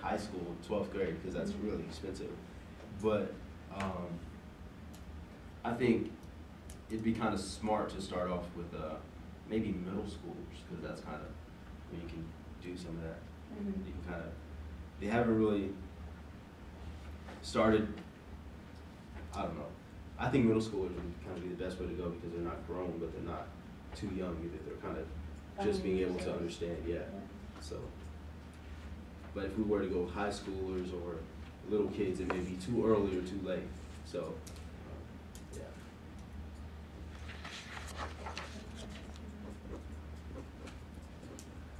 high school, 12th grade, because that's really expensive. But I think it'd be kind of smart to start off with maybe middle schoolers, because that's kind of where you can do some of that. You can kind of, they haven't really started, I don't know. I think middle schoolers would kind of be the best way to go, because they're not grown, but they're not too young either. They're kind of just being able to understand, So, but if we were to go high schoolers or little kids, it may be too early or too late. So,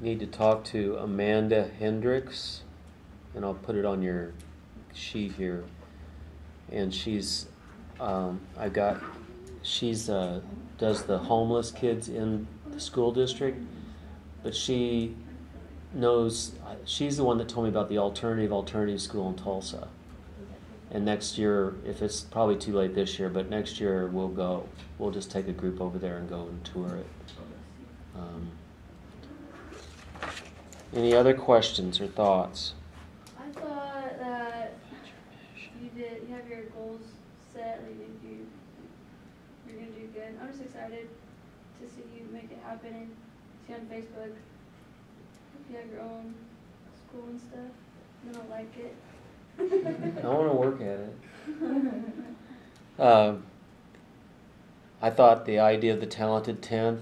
Need to talk to Amanda Hendricks, and I'll put it on your sheet here. And she's, she's does the homeless kids in the school district, but she knows, she's the one that told me about the alternative school in Tulsa. And next year, if it's probably too late this year, but next year we'll go. We'll just take a group over there and go and tour it. Any other questions or thoughts? I thought that you have your goals set, like you're gonna do good. I'm just excited to see you make it happen and see on Facebook. If you have your own school and stuff, then I'll like it. I want to work at it. I thought the idea of the talented 10th,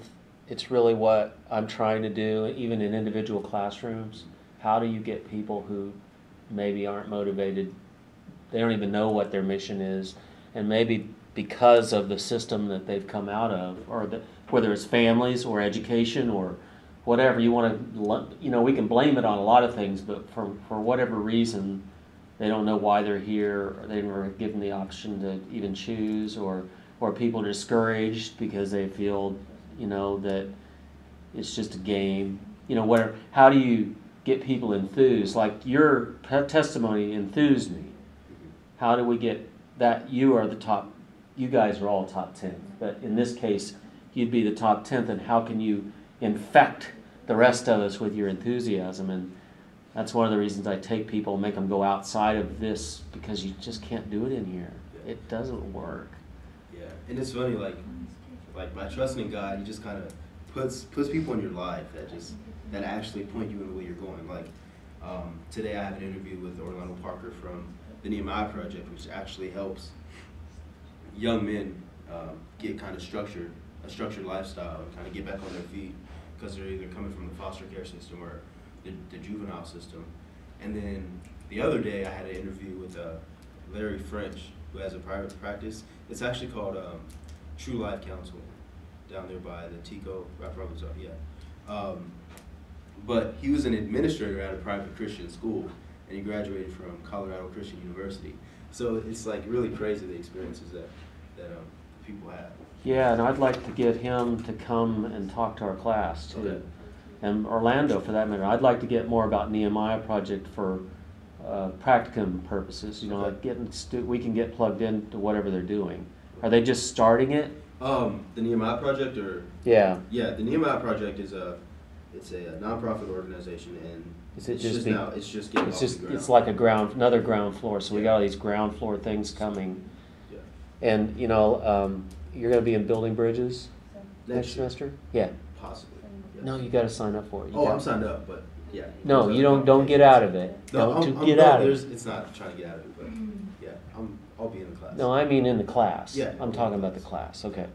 it's really what I'm trying to do, even in individual classrooms. How do you get people who maybe aren't motivated, they don't even know what their mission is, and maybe because of the system that they've come out of, or whether it's families or education or whatever, you want to, we can blame it on a lot of things, but for whatever reason, they don't know why they're here, or they were given the option to even choose, or people are discouraged because they feel, that it's just a game. Whatever. How do you get people enthused? Like your testimony enthused me. How do we get that? You guys are all top 10, but in this case, you'd be the top 10th, and how can you infect the rest of us with your enthusiasm? And that's one of the reasons I take people and make them go outside of this, because you just can't do it in here. It doesn't work. Yeah, and it's funny, like by trusting in God, He just kind of puts people in your life that actually point you in the way you're going. Like today, I had an interview with Orlando Parker from the Nehemiah Project, which actually helps young men get kind of a structured lifestyle, and kind of get back on their feet, because they're either coming from the foster care system or the juvenile system. And then the other day, I had an interview with Larry French, who has a private practice. It's actually called True Life Counsel, down there by the Tico, right from but he was an administrator at a private Christian school, and he graduated from Colorado Christian University. So it's like really crazy, the experiences that people have. Yeah, and I'd like to get him to come and talk to our class too. Okay. And Orlando, for that matter. I'd like to get more about Nehemiah Project for practicum purposes. Like we can get plugged into whatever they're doing. Are they just starting it? The Nehemiah Project, or yeah, the Nehemiah Project is it's a nonprofit organization, and it's like another ground floor. So we got all these ground floor things coming. Yeah. And you're going to be in building bridges next semester. Yeah. Possibly. Yes. No, you got to sign up for it. I'm signed up, but yeah. No, you don't get out of it. No, get out of it. It's not trying to get out of it, but yeah, I'll be in the class. No, I mean in the class. Yeah. I'm talking about the class. Okay,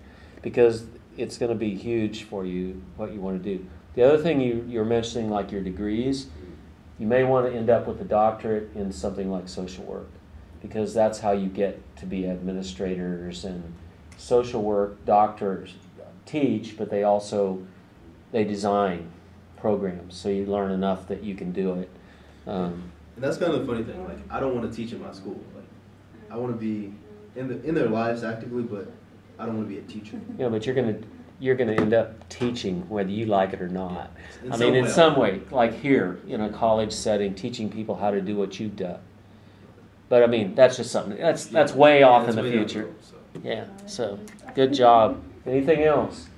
because it's going to be huge for you what you want to do. The other thing you're mentioning, like your degrees, you may want to end up with a doctorate in something like social work, because that's how you get to be administrators. And social work doctors teach, but they design programs, so you learn enough that you can do it. And that's kind of the funny thing. Like, I don't want to teach in my school. Like, I want to be in their lives actively, but I don't want to be a teacher. Yeah, but you're gonna end up teaching whether you like it or not. In some way, like here in a college setting, teaching people how to do what you've done. But that's just something that's way off in the future. Yeah. So good job. Anything else?